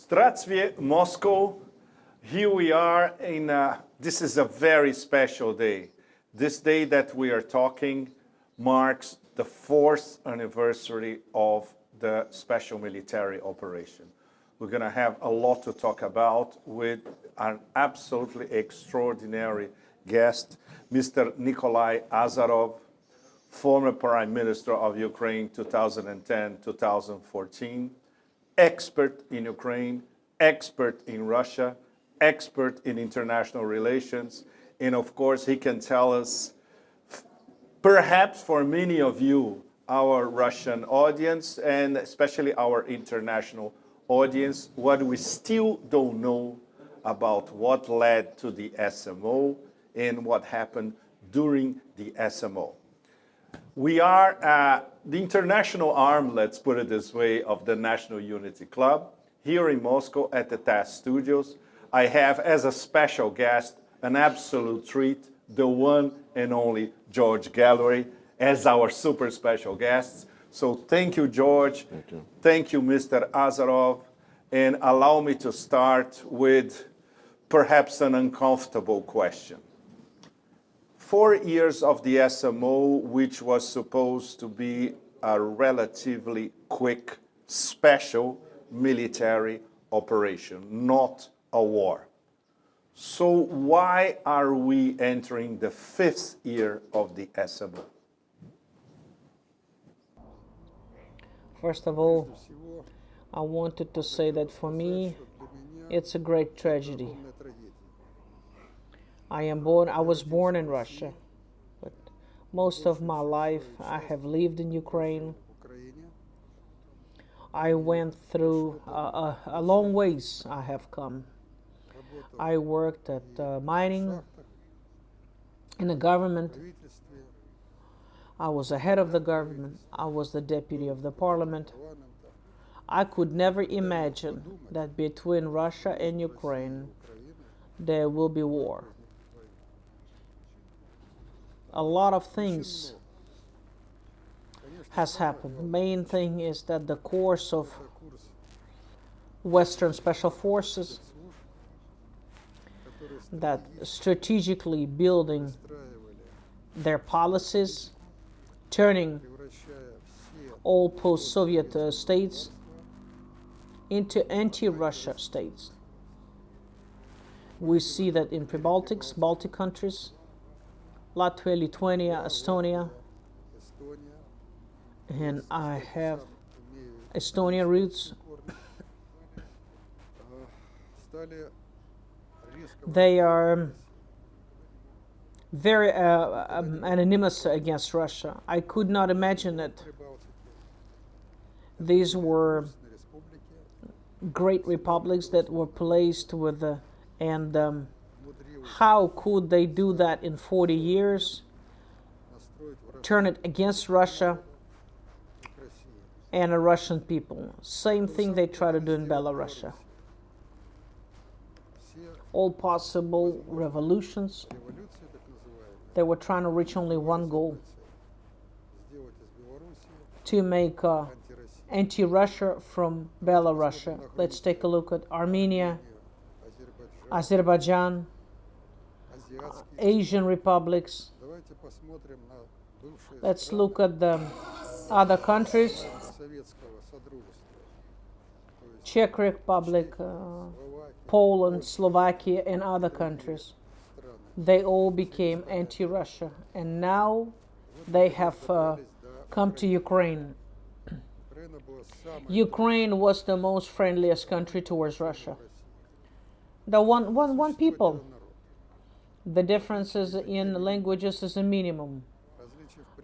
Здравствуй, Moscow. Here we are in, this is a very special day. This day that we are talking marks the 4th anniversary of the special military operation. We're going to have a lot to talk about with an absolutely extraordinary guest, Mr. Nikolai Azarov, former Prime Minister of Ukraine 2010-2014, expert in Ukraine, expert in Russia, expert in international relations, and of course he can tell us, perhaps for many of you, our Russian audience, and especially our international audience, what we still don't know about what led to the SMO and what happened during the SMO. We are the international arm, let's put it this way, of the National Unity Club here in Moscow at the TASS Studios. I have as a special guest, an absolute treat, the one and only George Gallery as our super special guest. So thank you, George. Thank you. Thank you, Mr. Azarov. And allow me to start with perhaps an uncomfortable question. 4 years of the SMO, which was supposed to be a relatively quick, special military operation, not a war. So why are we entering the 5th year of the SMO? First of all, I wanted to say that for me, it's a great tragedy. I was born in Russia, but most of my life I have lived in Ukraine. I went through a long ways I have come. I worked at mining, in the government. I was the head of the government. I was the deputy of the parliament. I could never imagine that between Russia and Ukraine there will be war. A lot of things has happened. The main thing is that the course of Western special forces that strategically building their policies, turning all post-Soviet states into anti-Russia states. We see that in Baltic countries, Latvia, Lithuania, Estonia, and I have Estonia roots. They are very anonymous against Russia. I could not imagine that these were great republics that were placed with how could they do that in 40 years, turn it against Russia and the Russian people. Same thing they try to do in Belarus. All possible revolutions, they were trying to reach only one goal, to make anti-Russia from Belarus. Let's take a look at Armenia, Azerbaijan, Asian republics. Let's look at the other countries, Czech Republic, Poland, Slovakia, and other countries. They all became anti-Russia, and now they have come to Ukraine. Ukraine was the most friendliest country towards Russia. The one people. The differences in languages is a minimum.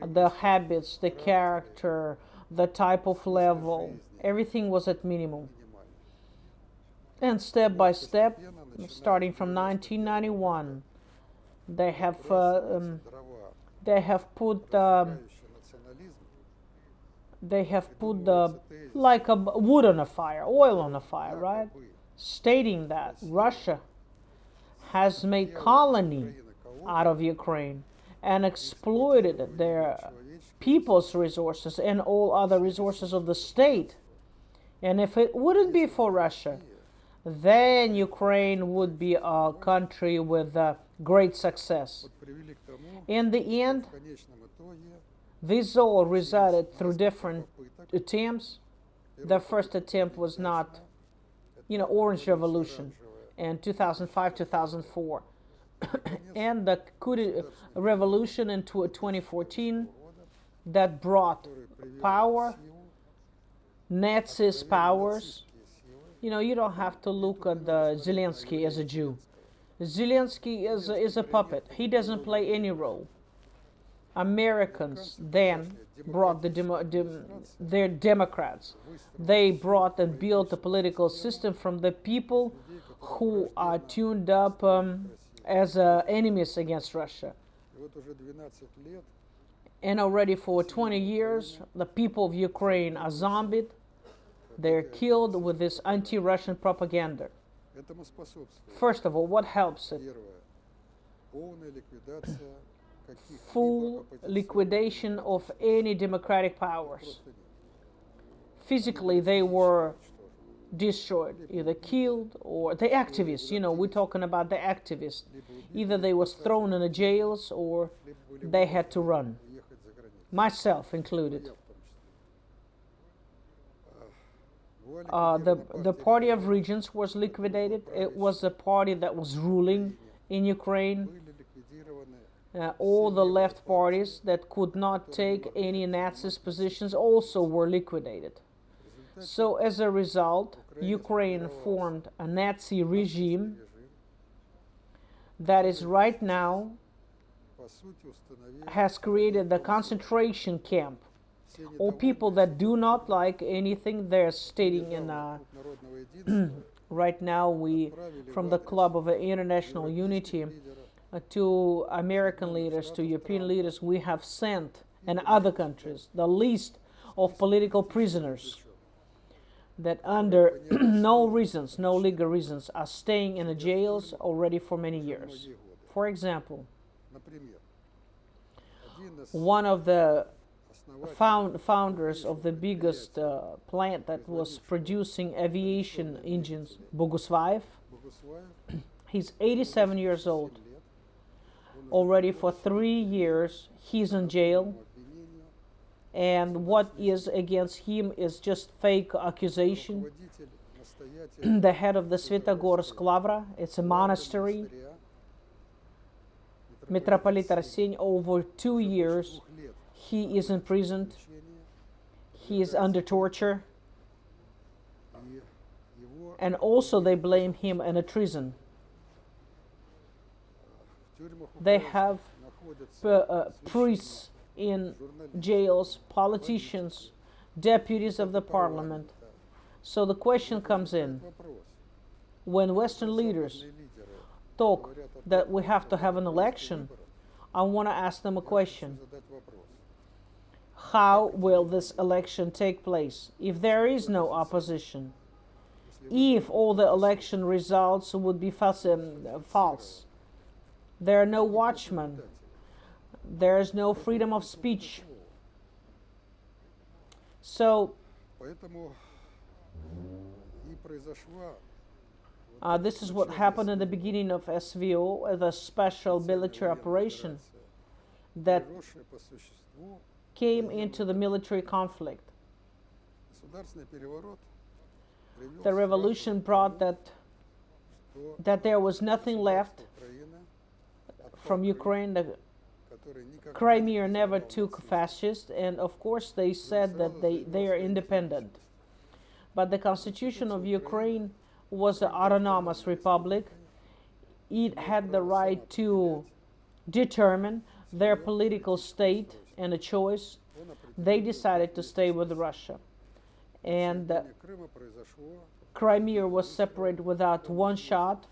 The habits, the character, the type of level, everything was at minimum. And step by step, starting from 1991, they have put like a wood on a fire, oil on a fire, right? Stating that Russia has made colony out of Ukraine and exploited their people's resources and all other resources of the state. And if it wouldn't be for Russia, then Ukraine would be a country with great success. привели к тому, In the end, в конечном итоге this all resulted through different attempts. The first attempt was not, Orange Revolution in 2005, 2004. And the revolution in 2014 that brought power, Nazis powers. You don't have to look at Zelensky as a Jew. Zelensky is a puppet. He doesn't play any role. Americans then brought their Democrats. They brought and built a political system from the people who are tuned up as enemies against Russia. и вот уже 12 лет And already for 20 years, the people of Ukraine are zombied. They're killed with this anti-Russian propaganda. этому способствует. First of all, what helps it? Первое. Полная ликвидация каких-либо Full оппозиционных liquidation of any democratic powers. просто нет. Physically, they were destroyed, either killed or the activists. We're talking about the activists. Either they was thrown in the jails or Либо были they had to run, уехать за границу. myself Я included. в том числе. Была The ликвидирована party партия of regions was liquidated. It was the party that was ruling in Ukraine. были ликвидированы All the left parties that could not take any Nazist positions also were liquidated. в результате So as a result, Ukraine formed a Nazi regime режим that is right now по сути установил has created the concentration camp. все All people that do not like anything they're stating in народного единства right now we from the club of international unity лидеров to American leaders, to European leaders, we have sent and other countries the list of political prisoners that under no reasons, no legal reasons, are staying in the jails already for many years. многие годы. For example, Например, один из one of the основателей founders of the biggest plant that was producing aviation engines, Bogusvaev, Богуслаев he's 87 years old. 7 лет Already for 3 years, he's in jail, по обвинению and what is against him is just fake accusation. руководитель, настоятель The head of the Svetogorsk Lavra, it's a monastery, монастыря, Metropolitan Arsen, over 2 years, 2 лет he is imprisoned, лечения, he is under torture, и его and also they blame him in a treason. в тюрьмах They Украины have находятся priests in jails, politicians, deputies of the parliament. So the question comes in, вопрос. when Western leaders Западные лидеры talk говорят о that том, we have to have an что election, выборов, I want to ask them a я хочу question. задать вопрос. How will this election take place if there is no opposition? Если If all the election results would be false, there are no watchmen, there is no freedom of speech. So Поэтому и произошла this is what happened in the beginning of SVO, the special military operation that приросшая по существу came into the military conflict. государственный переворот привел The к revolution brought that что there was nothing left Украина, from Ukraine. The который никогда Crimea не never признавал took Россию, fascist, and of course they said that they are independent. But the constitution of Ukraine was an autonomous republic. It had the right to determine their political state and a choice. он определил, They decided to stay with Russia. And присоединение Крыма произошло Crimea was separated without one shot,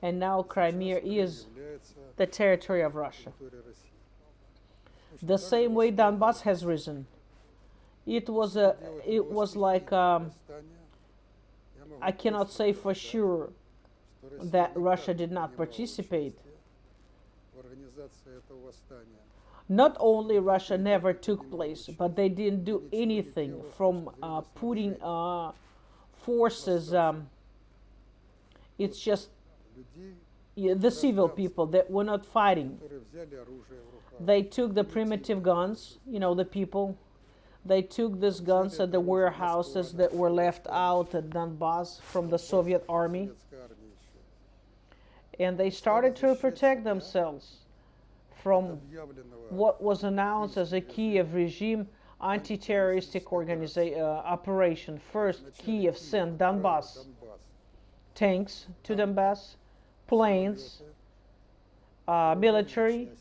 and now Crimea is является the territory of Russia. территорией России. The same way Donbass has risen. It was like I cannot say for sure that Russia did not participate. В организации этого восстания. Not only Russia never took place, but they didn't do anything from putting forces It's just людей, the civil people that were not fighting. которые взяли оружие в руках. They took the primitive guns, the people. They took these guns at the warehouses that were left out at Donbass from the Soviet army, Советской армии еще. and they started to protect themselves from Объявленного what was announced as a Kiev regime anti-terroristic operation. First, Kiev sent Donbass Донбасс. tanks to Donbass, planes, military. Части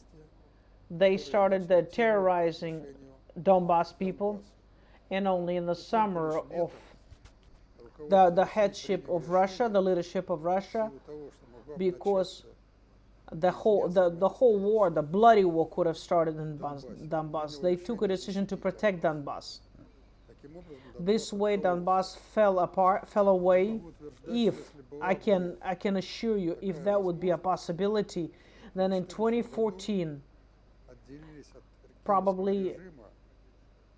They started terrorizing Donbass people, and only in the summer of the headship of Russia, the leadership of Russia, в силу того, что могло бы because начаться the whole war, the bloody war, could have started in Donbass. They took a decision to protect Donbass. таким образом This way, Donbass fell away. If I can assure you, if that would be a possibility, then in 2014, отделились от probably режима,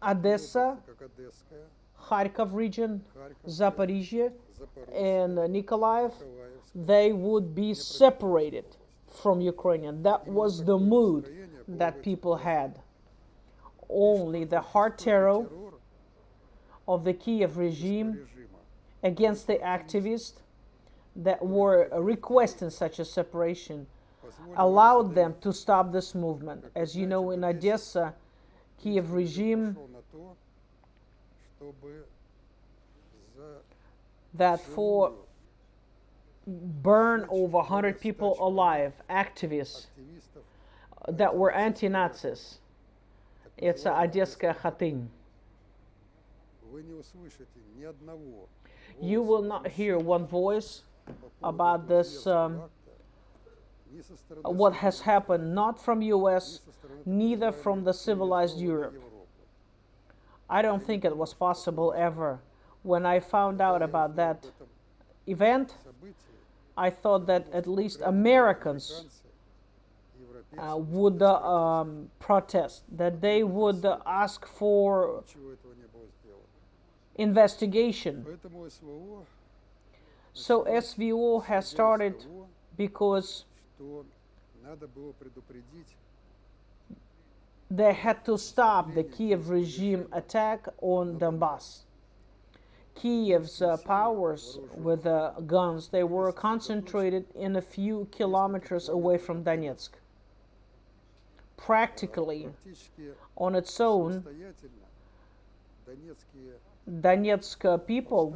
Odessa, как Одесская, Kharkov region, Zaporizhia, Запорожская, and Nikolaev, Николаевская. they would be separated from Ukrainian. That was the mood that people had. Only the hard terror Террор of the Kiev regime режима against the activists that were requesting such a separation позволил allowed them to stop this movement. As you know, in Odessa, Kiev regime пошел на то, чтобы за that for burn over 100 people alive, activists активистов that were anti-Nazis. It's Odessa Khatin. вы не услышите ни одного You will not hear one voice about this, ни со стороны what has happened, not from US, neither from the civilized Europe. Европы. I don't think it was possible ever. When I found out about that event, События I thought that at least Americans американцы, европейцы would protest, that they would ask for ничего этого не было сделано. investigation. Поэтому СВО So SVO has started того, because что надо было предупредить they had to stop the Kiev regime attack on Donbass. Kiev's powers with guns, they were concentrated in a few kilometers away from Donetsk. Practically, практически on its own, самостоятельно донецкие Donetsk people,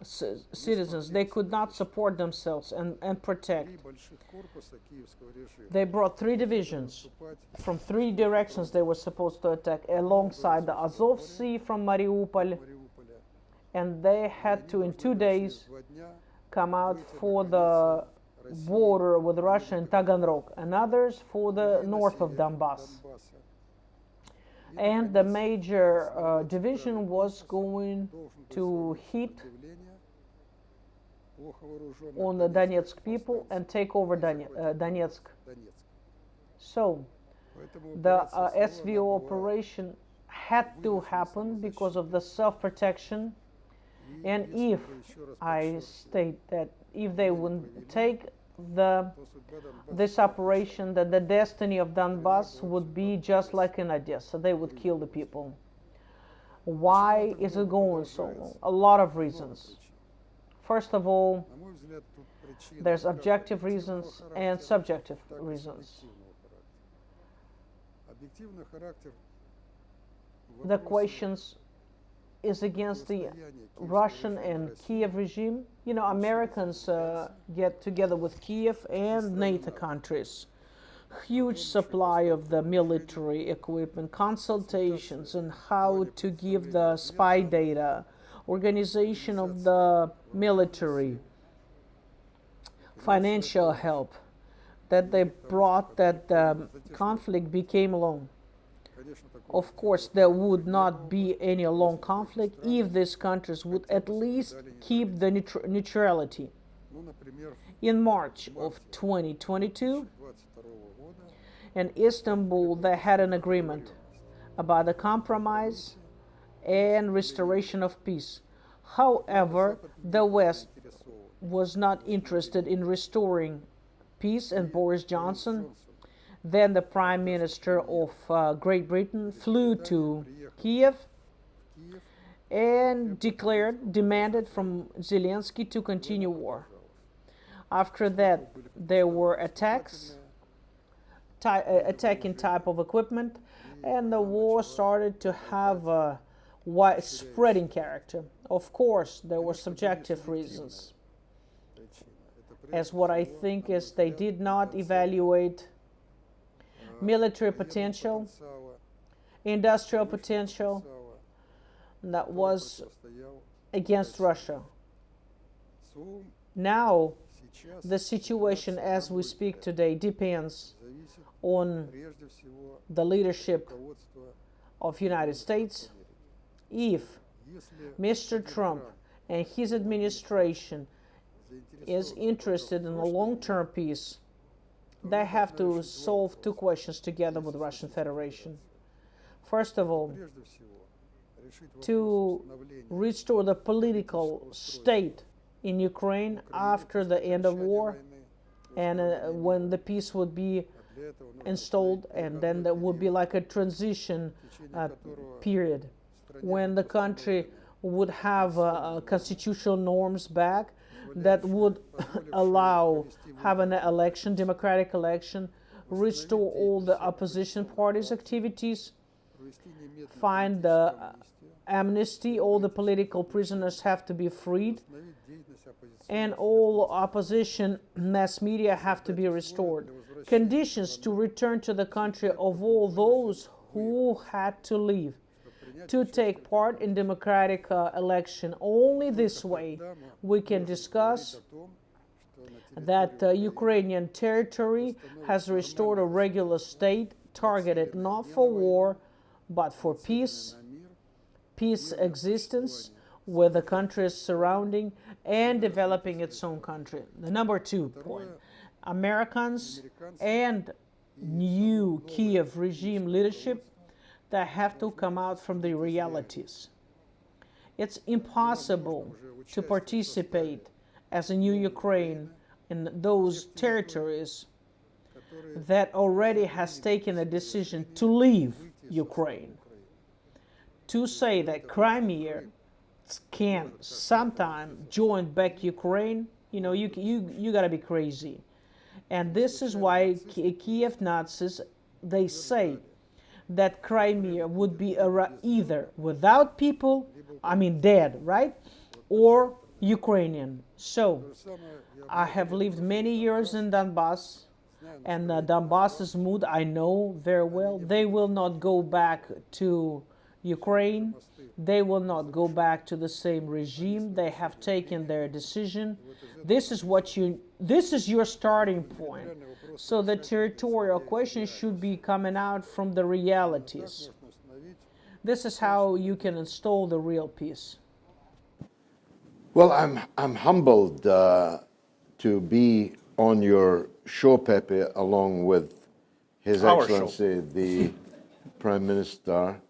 станции citizens, they could not support themselves and protect. три больших корпуса киевского режима They brought 3 divisions. наступать From 3 directions they were supposed to attack alongside the Azov Sea from Mariupol, в Мариуполе. and they had to, in 2 days, 2 дня come out for the border with Russia and Taganrog, and others for the north of Donbass. Донбасса. And the major division was going Должен был to hit сопротивление плохо вооруженных on the Donetsk донецких people повстанцев. and take over Donetsk. Донецк. So Поэтому the операция SVO была operation had to happen because of the self-protection. и And если if бы еще раз I подчеркиваю, state that if they wouldn't take the то судьба Донбасса this operation, that the destiny of Donbass would be just like in Odessa. They would kill the people. Why is it going so long? A lot of много reasons. причин. First of all, На мой взгляд, тут причина there's как objective объективного reasons характера, and subjective так и reasons. субъективного характера. Объективный характер The вопроса questions is against the противостояния киевского Russian режима and России Kiev regime. You know, Americans get together with Kiev and NATO countries. Huge supply of the military equipment, consultations on how to give the spy data, organization of the military, financial help that they brought that the conflict became long. Конечно, такого Of course, there would not be any long conflict if these countries would at least keep the neutrality. ну, например, In March of 2022, 22 года in Istanbul, they had an agreement about the compromise and restoration of peace. However, the West заинтересован was not interested in restoring peace, and Boris Johnson, then the Prime Minister of Great Britain, flew to Kiev Киев and demanded from Zelensky to continue war. After that, there were attacking type of equipment, and the war started to have a widespreading character. Of course, there were subjective reasons, причина. Это as what I think is they did not evaluate military potential, потенциала, industrial potential потенциала that was стоял against Russia. СУМ Now, сейчас the situation as we speak today depends зависит on прежде всего the leadership руководства. of United States. If Если Mr. Trump and his administration is interested in a long-term peace, they have to solve two questions together with the Russian Federation. First of all, прежде всего решить вопрос to установления restore the political state in Ukraine after the end of war, войны, and when the peace would be а для этого нужно installed, and then there would be like a transition в течение которого period when the country would have constitutional norms back that would allow have an election, democratic election, restore all the opposition parties' activities, провести немедленное find the amnesty, all the political prisoners have to be freed, остановить деятельность оппозиционных and all opposition mass media have to be restored. Conditions to return to the country of all those who had to leave, to take part in democratic election. Only this way we can discuss о том, что на that Ukrainian territory has restored a regular state targeted not for war but for peace, peace existence with the countries surrounding and developing its own country. The number 2 point, Americans and new Kiev regime leadership that have to come out from the realities. It's impossible to participate as a new Ukraine in those territories that already has taken a decision to leave Ukraine. To say that Crimea can sometime join back Ukraine, you gotta be crazy. And this is why Kiev Nazis, they say that Crimea would be either without people, dead, right? Or Ukrainian. So, I have lived many years in Donbass, and Donbass's mood I know very well. They will not go back to Ukraine. They will not go back to the same regime. They have taken their decision. This is your starting point. So the territorial question should be coming out from the realities. This is how you can install the real peace. Well, I'm humbled to be on your show, Pepe, along with His Our Excellency the Prime Minister.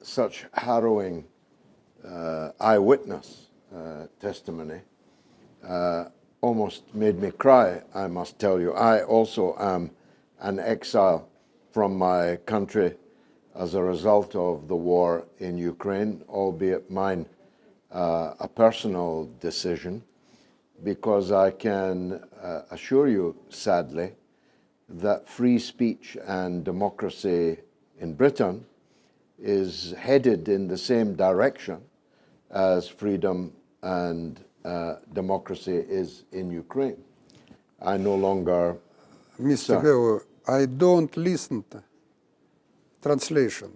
Such harrowing eyewitness testimony almost made me cry, I must tell you. I also am an exile from my country as a result of the war in Ukraine, albeit mine a personal decision, because I can assure you, sadly, that free speech and democracy in Britain is headed in the same direction as freedom and democracy is in Ukraine. I no longer... Mr. Geo, I don't listen to translation.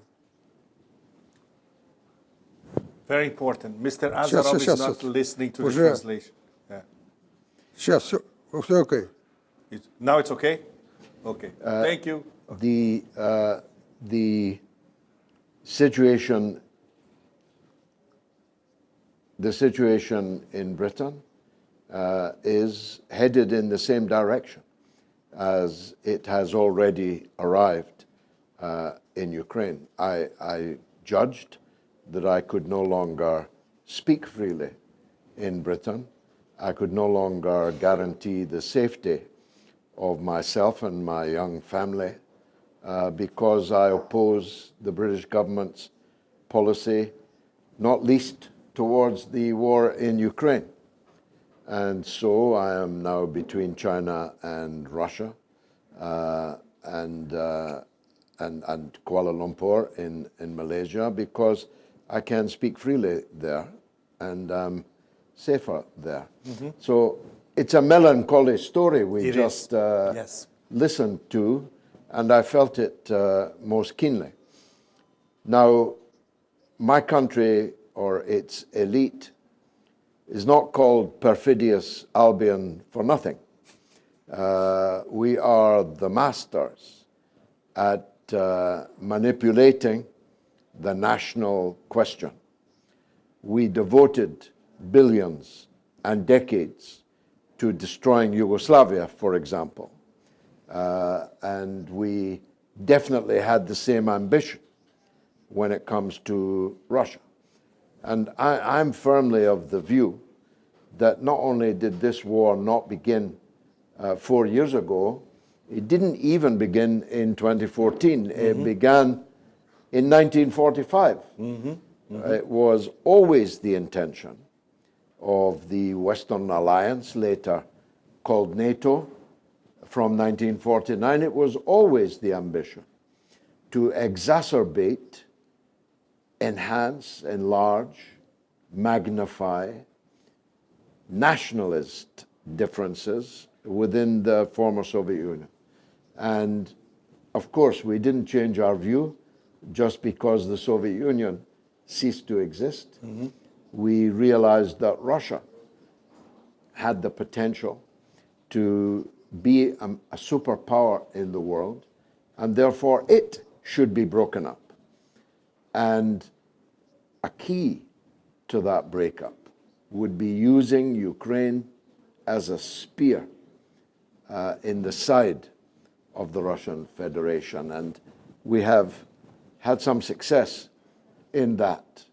Very important. Mr. Azarov is not listening to the translation. Yeah. Сейчас, все окей. Now it's okay? Okay. Thank you. The situation in Britain is headed in the same direction as it has already arrived in Ukraine. I judged that I could no longer speak freely in Britain I could no longer guarantee the safety of myself and my young family because I oppose the British government's policy, not least towards the war in Ukraine. And so I am now between China and Russia and Kuala Lumpur in Malaysia because I can speak freely there and I'm safer there. So it's a melancholy story we just Yes. listened to, and I felt it most keenly. Now, my country or its elite is not called perfidious Albion for nothing. We are the masters at manipulating the national question. We devoted billions and decades to destroying Yugoslavia, for example. And we definitely had the same ambition when it comes to Russia. And I'm firmly of the view that not only did this war not begin 4 years ago, it didn't even begin in 2014. It began in 1945. It was always the intention of the Western Alliance, later called NATO, from 1949. It was always the ambition to exacerbate, enhance, enlarge, magnify nationalist differences within the former Soviet Union. And of course, we didn't change our view just because the Soviet Union ceased to exist. We realized that Russia had the potential to be a superpower in the world, and therefore it should be broken up. And a key to that breakup would be using Ukraine as a spear in the side of the Russian Federation. And we have had some success in that.